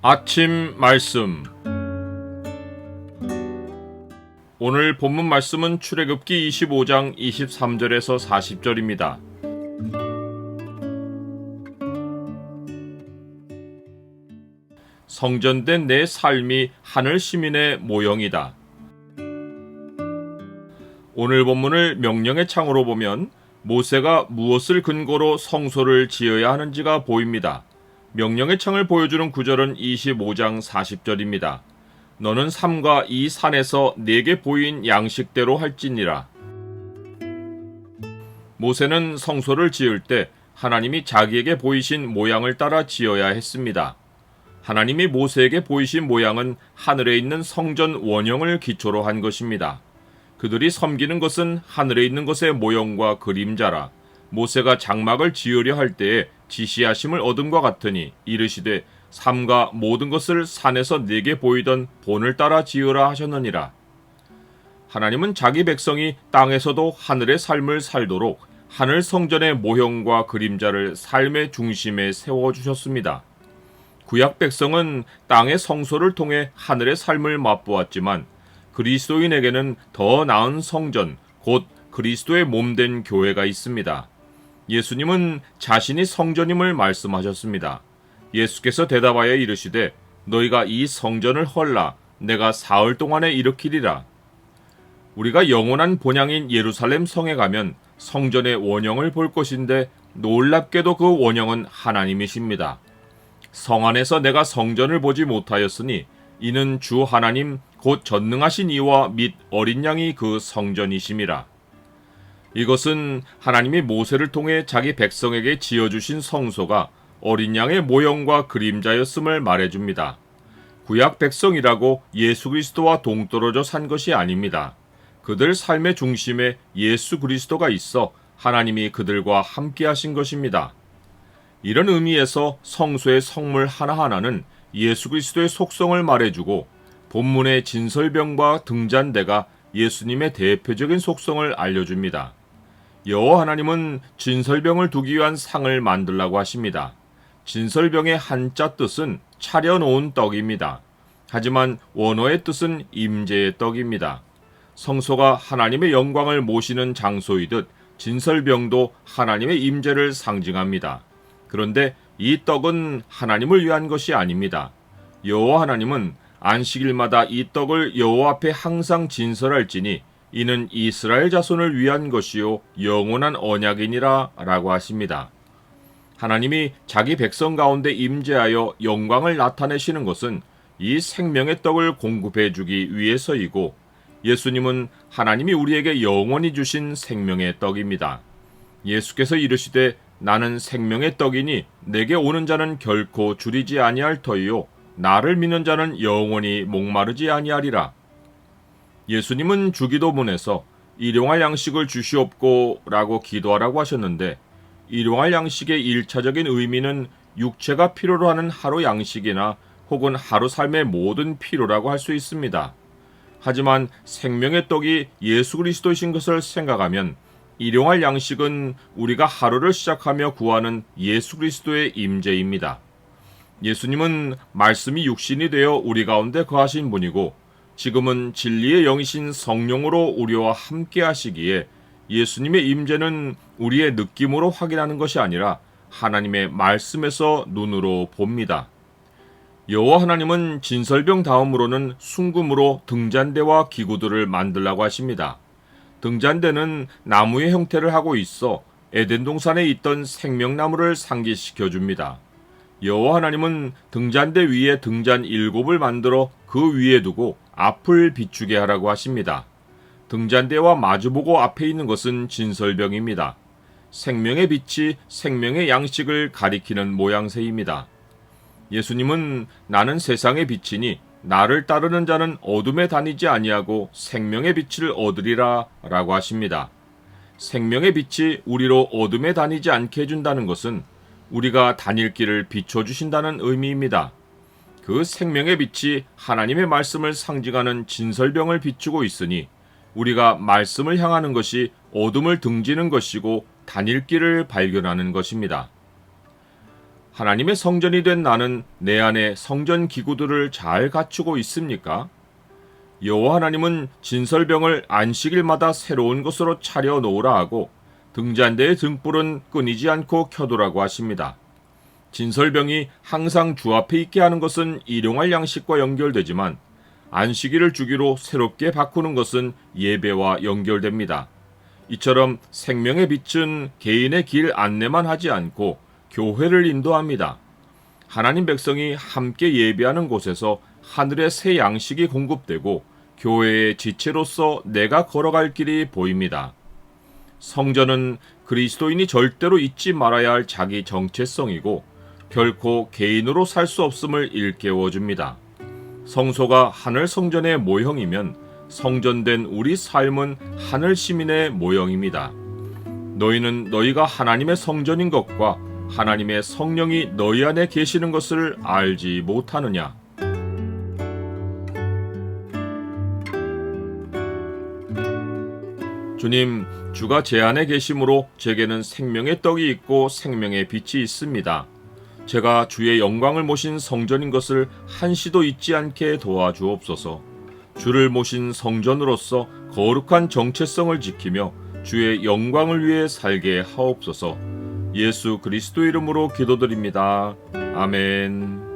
아침 말씀. 오늘 본문 말씀은 출애굽기 25장 23절에서 40절입니다. 성전된 내 삶이 하늘 시민의 모형이다. 오늘 본문을 명령의 창으로 보면 모세가 무엇을 근거로 성소를 지어야 하는지가 보입니다. 명령의 창을 보여주는 구절은 25장 40절입니다. 너는 삼가 이 산에서 내게 보인 양식대로 할지니라. 모세는 성소를 지을 때 하나님이 자기에게 보이신 모양을 따라 지어야 했습니다. 하나님이 모세에게 보이신 모양은 하늘에 있는 성전 원형을 기초로 한 것입니다. 그들이 섬기는 것은 하늘에 있는 것의 모형과 그림자라. 모세가 장막을 지으려 할 때에 지시하심을 얻음과 같으니 이르시되 삼가 모든 것을 산에서 내게 보이던 본을 따라 지으라 하셨느니라. 하나님은 자기 백성이 땅에서도 하늘의 삶을 살도록 하늘 성전의 모형과 그림자를 삶의 중심에 세워주셨습니다. 구약 백성은 땅의 성소를 통해 하늘의 삶을 맛보았지만 그리스도인에게는 더 나은 성전, 곧 그리스도의 몸된 교회가 있습니다. 예수님은 자신이 성전임을 말씀하셨습니다. 예수께서 대답하여 이르시되 너희가 이 성전을 헐라 내가 사흘 동안에 일으키리라. 우리가 영원한 본향인 예루살렘 성에 가면 성전의 원형을 볼 것인데 놀랍게도 그 원형은 하나님이십니다. 성 안에서 내가 성전을 보지 못하였으니 이는 주 하나님 곧 전능하신 이와 및 어린 양이 그 성전이심이라. 이것은 하나님이 모세를 통해 자기 백성에게 지어주신 성소가 어린 양의 모형과 그림자였음을 말해줍니다. 구약 백성이라고 예수 그리스도와 동떨어져 산 것이 아닙니다. 그들 삶의 중심에 예수 그리스도가 있어 하나님이 그들과 함께 하신 것입니다. 이런 의미에서 성소의 성물 하나하나는 예수 그리스도의 속성을 말해주고 본문의 진설병과 등잔대가 예수님의 대표적인 속성을 알려줍니다. 여호와 하나님은 진설병을 두기 위한 상을 만들라고 하십니다. 진설병의 한자 뜻은 차려놓은 떡입니다. 하지만 원어의 뜻은 임재의 떡입니다. 성소가 하나님의 영광을 모시는 장소이듯 진설병도 하나님의 임재를 상징합니다. 그런데 이 떡은 하나님을 위한 것이 아닙니다. 여호와 하나님은 안식일마다 이 떡을 여호와 앞에 항상 진설할지니 이는 이스라엘 자손을 위한 것이요 영원한 언약이니라 라고 하십니다. 하나님이 자기 백성 가운데 임재하여 영광을 나타내시는 것은 이 생명의 떡을 공급해 주기 위해서이고 예수님은 하나님이 우리에게 영원히 주신 생명의 떡입니다. 예수께서 이르시되 나는 생명의 떡이니 내게 오는 자는 결코 줄이지 아니할 터이요 나를 믿는 자는 영원히 목마르지 아니하리라. 예수님은 주기도문에서 일용할 양식을 주시옵고 라고 기도하라고 하셨는데 일용할 양식의 1차적인 의미는 육체가 필요로 하는 하루 양식이나 혹은 하루 삶의 모든 필요라고 할 수 있습니다. 하지만 생명의 떡이 예수 그리스도이신 것을 생각하면 일용할 양식은 우리가 하루를 시작하며 구하는 예수 그리스도의 임재입니다. 예수님은 말씀이 육신이 되어 우리 가운데 거하신 분이고 지금은 진리의 영이신 성령으로 우리와 함께 하시기에 예수님의 임재는 우리의 느낌으로 확인하는 것이 아니라 하나님의 말씀에서 눈으로 봅니다. 여호와 하나님은 진설병 다음으로는 순금으로 등잔대와 기구들을 만들라고 하십니다. 등잔대는 나무의 형태를 하고 있어 에덴 동산에 있던 생명나무를 상기시켜 줍니다. 여호와 하나님은 등잔대 위에 등잔 7을 만들어 그 위에 두고 앞을 비추게 하라고 하십니다. 등잔대와 마주보고 앞에 있는 것은 진설병입니다. 생명의 빛이 생명의 양식을 가리키는 모양새입니다. 예수님은 나는 세상의 빛이니 나를 따르는 자는 어둠에 다니지 아니하고 생명의 빛을 얻으리라 라고 하십니다. 생명의 빛이 우리로 어둠에 다니지 않게 해준다는 것은 우리가 다닐 길을 비춰주신다는 의미입니다. 그 생명의 빛이 하나님의 말씀을 상징하는 진설병을 비추고 있으니 우리가 말씀을 향하는 것이 어둠을 등지는 것이고 다닐 길을 발견하는 것입니다. 하나님의 성전이 된 나는 내 안에 성전 기구들을 잘 갖추고 있습니까? 여호와 하나님은 진설병을 안식일마다 새로운 것으로 차려 놓으라 하고 등잔대의 등불은 끊이지 않고 켜두라고 하십니다. 진설병이 항상 주 앞에 있게 하는 것은 일용할 양식과 연결되지만 안식일을 주기로 새롭게 바꾸는 것은 예배와 연결됩니다. 이처럼 생명의 빛은 개인의 길 안내만 하지 않고 교회를 인도합니다. 하나님 백성이 함께 예배하는 곳에서 하늘의 새 양식이 공급되고 교회의 지체로서 내가 걸어갈 길이 보입니다. 성전은 그리스도인이 절대로 잊지 말아야 할 자기 정체성이고 결코 개인으로 살 수 없음을 일깨워 줍니다. 성소가 하늘 성전의 모형이면 성전된 우리 삶은 하늘 시민의 모형입니다. 너희는 너희가 하나님의 성전인 것과 하나님의 성령이 너희 안에 계시는 것을 알지 못하느냐? 주님, 주가 제 안에 계심으로 제게는 생명의 떡이 있고 생명의 빛이 있습니다. 제가 주의 영광을 모신 성전인 것을 한시도 잊지 않게 도와주옵소서. 주를 모신 성전으로서 거룩한 정체성을 지키며 주의 영광을 위해 살게 하옵소서. 예수 그리스도 이름으로 기도드립니다. 아멘.